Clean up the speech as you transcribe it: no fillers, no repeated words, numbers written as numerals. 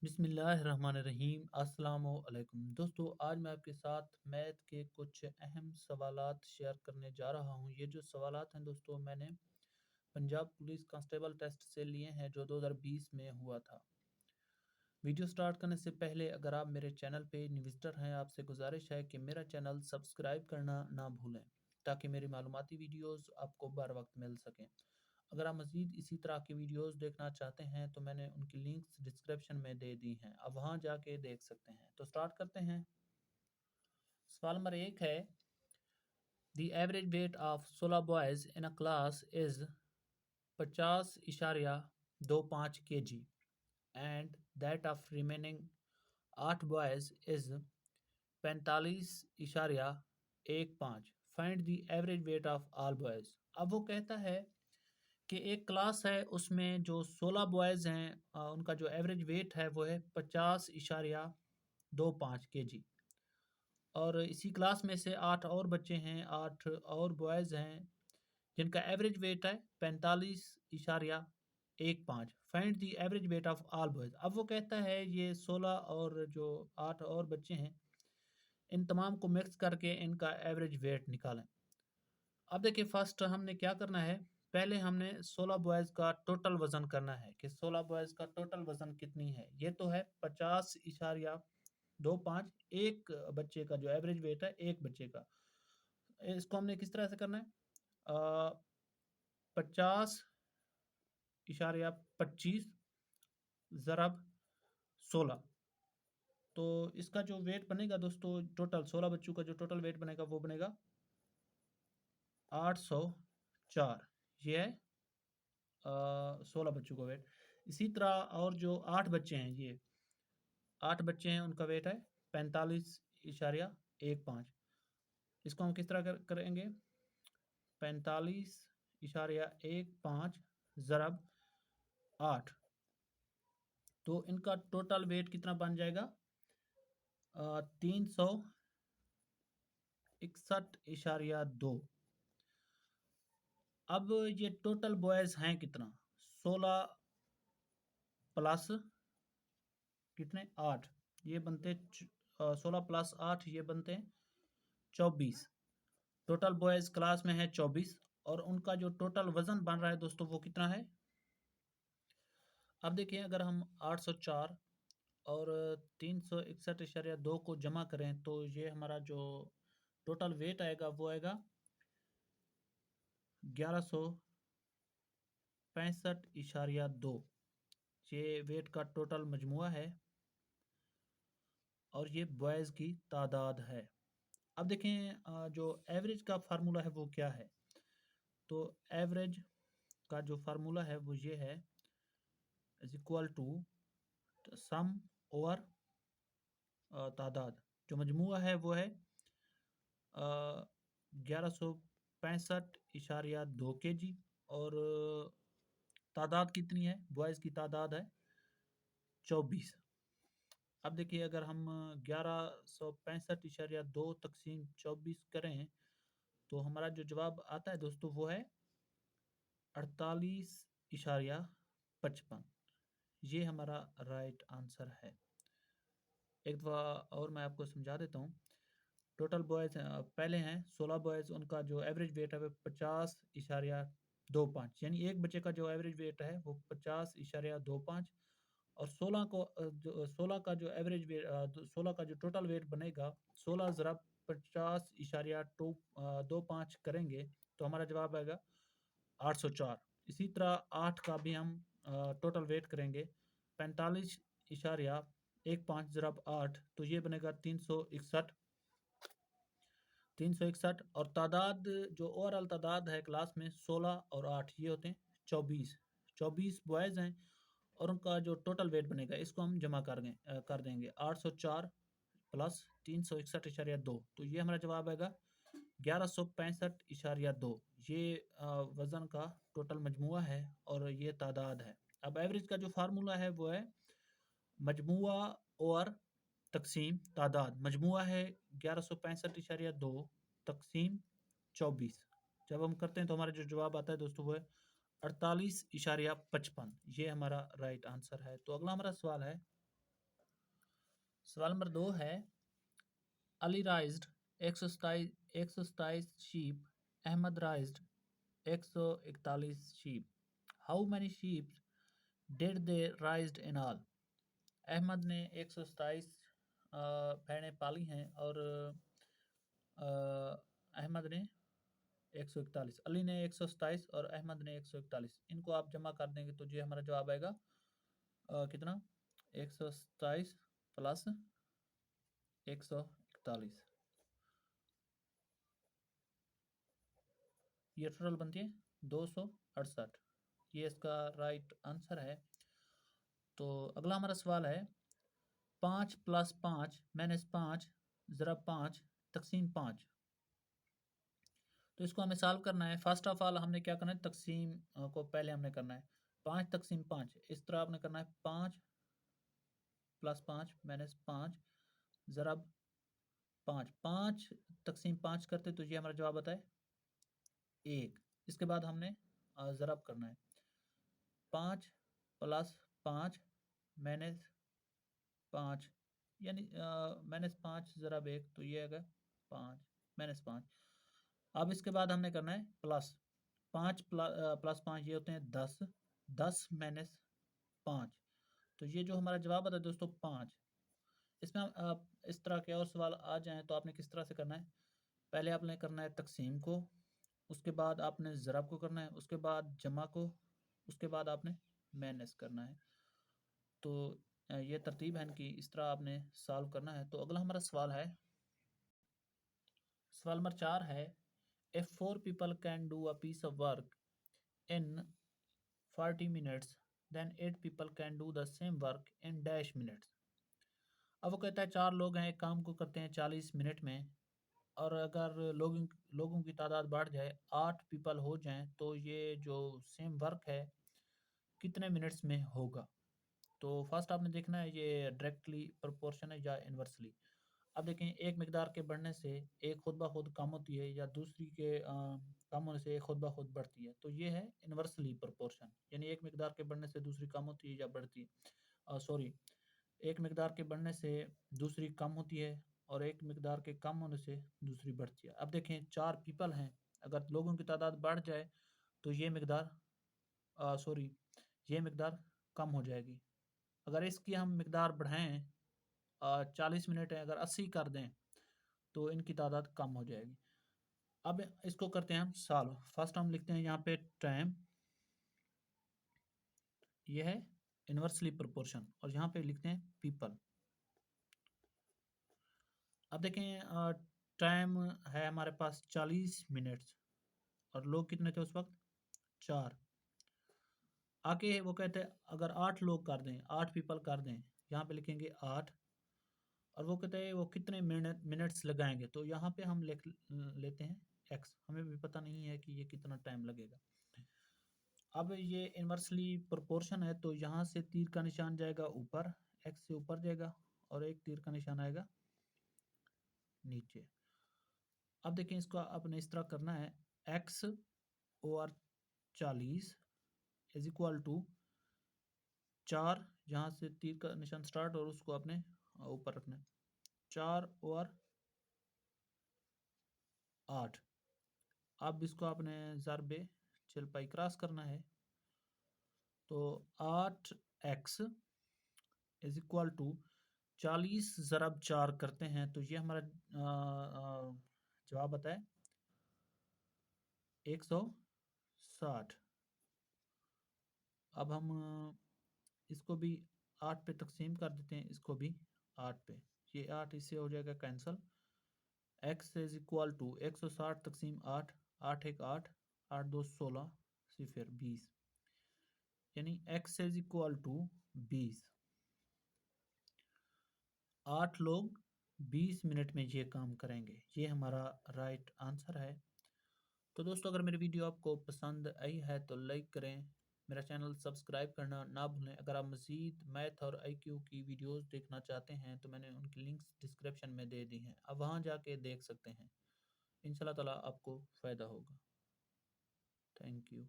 बिस्मिल्लाहिर्रहमानिर्रहीम अस्सलामुअलैकुम दोस्तों। आज मैं आपके साथ मैथ के कुछ अहम सवालात शेयर करने जा रहा हूँ। ये जो सवालात हैं दोस्तों, मैंने पंजाब पुलिस कांस्टेबल टेस्ट से लिए हैं जो 2020 में हुआ था। वीडियो स्टार्ट करने से पहले अगर आप मेरे चैनल पे विजिटर हैं, आपसे गुजारिश है कि मेरा चैनल सब्सक्राइब करना ना भूलें ताकि मेरी मालूमाती वीडियोस आपको बर वक्त मिल सकें। अगर आप मज़ीद इसी तरह की वीडियोस देखना चाहते हैं तो मैंने उनकी लिंक्स डिस्क्रिप्शन में दे दी हैं, आप वहां जाके देख सकते हैं। तो स्टार्ट करते हैं। सवाल नंबर 1 है, the average weight of 16 boys in a class is 50.25 kg and that of remaining 8 boys is 45.15। Find the average weight of all boys. अब वो कहता है कि एक क्लास है, उसमें जो 16 बॉयज़ हैं उनका जो एवरेज वेट है वो है 50.25 kg, और इसी क्लास में से 8 और बच्चे हैं, 8 और बॉयज़ हैं जिनका एवरेज वेट है 45.15। Find the average weight of all boys. अब वो कहता है ये 16 और जो 8 और बच्चे हैं, इन तमाम को मिक्स करके इनका एवरेज वेट निकालें। अब देखिए, फर्स्ट हमने क्या करना है, पहले हमने 16 बॉयज़ का टोटल वज़न करना है कि 16 बॉयज़ का टोटल वज़न कितनी है। ये तो है 50.25, एक बच्चे का जो एवरेज वेट है एक बच्चे का। इसको हमने किस तरह से करना है, 50.25 ज़रब 16। तो इसका जो वेट बनेगा दोस्तों, टोटल 16 बच्चों का जो टोटल वेट बनेगा वो बनेगा 804। ये है 16 बच्चों का वेट। इसी तरह और जो 8 बच्चे हैं, ये 8 बच्चे हैं, उनका वेट है 45.15। इसको हम किस तरह करेंगे, 45.15 ज़रब 8। तो इनका टोटल वेट कितना बन जाएगा, 361.2। अब ये टोटल बॉयज़ हैं कितना, 16 प्लस कितने 8, ये बनते 16 प्लस 8 ये बनते हैं 24। टोटल बॉयज़ क्लास में है 24, और उनका जो टोटल वज़न बन रहा है दोस्तों वो कितना है। अब देखिए, अगर हम 804 और 361.2 को जमा करें तो ये हमारा जो टोटल वेट आएगा वो आएगा 1165.2। ये वेट का टोटल मजमुआ है और ये बॉयज़ की तादाद है। अब देखें, जो एवरेज का फार्मूला है वो क्या है। तो एवरेज का जो फार्मूला है वो ये है, is equal to sum over तादाद। जो मजमुआ है वो है 1165.2 kg, और तादाद कितनी है, बॉयज़ की तादाद है 24। अब देखिए, अगर हम 1165.2 तकसीम 24 करें तो हमारा जो जवाब आता है दोस्तों वो है 48.55। ये हमारा राइट आंसर है। एक दफ़ा और मैं आपको समझा देता हूँ। टोटल बॉयज़ पहले हैं 16 बॉयज़, उनका जो एवरेज वेट है वो 50.25, यानी एक बच्चे का जो एवरेज वेट है वो 50.25, और 16 को जो 16 का जो एवरेज वेट 16 का जो टोटल वेट बनेगा, 16 ज़रा 50.25 करेंगे तो हमारा जवाब आएगा 804। इसी तरह 8 का भी हम टोटल वेट करेंगे, 45.15 ज़रब 8, तो ये बनेगा 361। और तादाद जो ओवरऑल तादाद है क्लास में 16 और 8 ये होते हैं 24 बॉयज़ हैं, और उनका जो टोटल वेट बनेगा इसको हम जमा कर देंगे 804 प्लस 361.2, तो ये हमारा जवाब आएगा 1165.2। ये वज़न का टोटल मजमुआ है और ये तादाद है। अब एवरेज का जो फार्मूला है वो है मजमुआ और तकसीम तादाद। मजमुआ है 1165.2 तकसीम 24। जब हम करते हैं तो हमारा जो जवाब आता है दोस्तों वो है 48.55। ये हमारा राइट आंसर है। तो अगला हमारा सवाल है, सवाल नंबर 2 है, Ali raised 127 sheep, Ahmad raised 141 sheep, how many sheep did they raised in all. Ahmad ने 127 भेड़ें पाली हैं और अहमद ने 141, अली ने 127 और अहमद ने 141। इनको आप जमा कर देंगे तो ये हमारा जवाब आएगा कितना, 127 प्लस 141, ये टोटल बनती है 268। ये इसका राइट आंसर है। तो अगला हमारा सवाल है, 5 + 5 - 5 ज़रा 5 तकसीम 5। तो इसको हमें सॉल्व करना है। फर्स्ट ऑफ ऑल हमने क्या करना है, तकसीम को पहले हमने करना है। 5 तकसीम 5 इस तरह आपने करना है, 5 + 5 - 5 ज़रा 5। 5 तकसीम 5 करते तो ये हमारा जवाब आता है 1। इसके बाद हमने ज़रब करना है, 5 + 5 - 5 यानी -5 ज़रब 1 तो ये आएगा 5 -5। अब इसके बाद हमने करना है प्लस 5 + 5 ये होते हैं 10, 10 - 5 तो ये जो हमारा जवाब आता है दोस्तों 5। इसमें आप इस तरह के और सवाल आ जाएँ तो आपने किस तरह से करना है, पहले आपने करना है तकसीम को, उसके बाद आपने ज़रब को करना है, उसके बाद जमा को, उसके बाद आपने माइनस करना है। तो ये तरतीब है इनकी, इस तरह आपने सॉल्व करना है। तो अगला हमारा सवाल है, सवाल नंबर 4 है, if 4 people can do a piece of work in 40 minutes then 8 people can do the same work in dash minutes. अब वो कहता है 4 लोग हैं, एक काम को करते हैं 40 मिनट में, और अगर लोगों की तादाद बढ़ जाए, 8 पीपल हो जाएं, तो ये जो सेम वर्क है कितने मिनट्स में होगा। तो फर्स्ट आपने देखना है ये डायरेक्टली प्रोपोर्शन है या इन्वर्सली। अब देखें, एक मिकदार के बढ़ने से एक खुद ब खुद कम होती है, या दूसरी के कम होने से एक खुद ब खुद बढ़ती है, तो ये है इन्वर्सली प्रोपोर्शन, यानी एक मिकदार के बढ़ने से दूसरी कम होती है या बढ़ती है, सॉरी, एक मिकदार के बढ़ने से दूसरी कम होती है और एक मिकदार के कम होने से दूसरी बढ़ती है। अब देखें 4 पीपल हैं, अगर लोगों की तादाद बढ़ जाए तो ये मिकदार सॉरी ये मिकदार कम हो जाएगी। अगर इसकी हम मिकदार बढ़ाएं, 40 मिनट है, अगर 80 कर दें तो इनकी तादाद कम हो जाएगी। अब इसको करते हैं हम सॉल्व। फर्स्ट हम लिखते हैं यहाँ पे टाइम, ये है इन्वर्सली प्रोपोर्शन, और यहाँ पे लिखते हैं पीपल। अब देखें टाइम है हमारे पास 40 मिनट्स और लोग कितने थे उस वक्त, 4। आगे वो कहते हैं अगर 8 लोग कर दें, 8 पीपल कर दें, यहाँ पे लिखेंगे 8, और वो कहते हैं वो कितने मिनट्स लगाएंगे, तो यहाँ पे हम लिख लेते हैं x, हमें भी पता नहीं है कि ये कितना टाइम लगेगा। अब ये इन्वर्सली प्रोपोर्शन है तो यहाँ से तीर का निशान जाएगा ऊपर, x से ऊपर जाएगा, और एक तीर का निशान आएगा नीचे। अब देखें इसको आपने इस तरह करना है, x और 40 इज इक्वल टू 4, यहाँ से तीर का निशान स्टार्ट और उसको आपने ऊपर रखना है, 4 और 8। अब इसको आपने ज़रबे चलपाई क्रॉस करना है, तो 8x इज इक्वल टू 40 ज़रब 4 करते हैं तो ये हमारा जवाब बताए 160। अब हम इसको भी 8 पे तकसीम कर देते हैं, इसको भी 8 पे, ये 8 इससे हो जाएगा cancel. x is equal to 160 तकसीम 8, 8 1 8, 8 2 16, सिफर 20, यानी x इज इक्वल टू 20। 8 लोग 20 मिनट में ये काम करेंगे, ये हमारा राइट आंसर है। तो दोस्तों अगर मेरी वीडियो आपको पसंद आई है तो लाइक करें, मेरा चैनल सब्सक्राइब करना ना भूलें। अगर आप मज़ीद मैथ और आईक्यू की वीडियोस देखना चाहते हैं तो मैंने उनकी लिंक्स डिस्क्रिप्शन में दे दी हैं, आप वहां जाके देख सकते हैं। इंशाल्लाह ताला आपको फ़ायदा होगा। Thank you.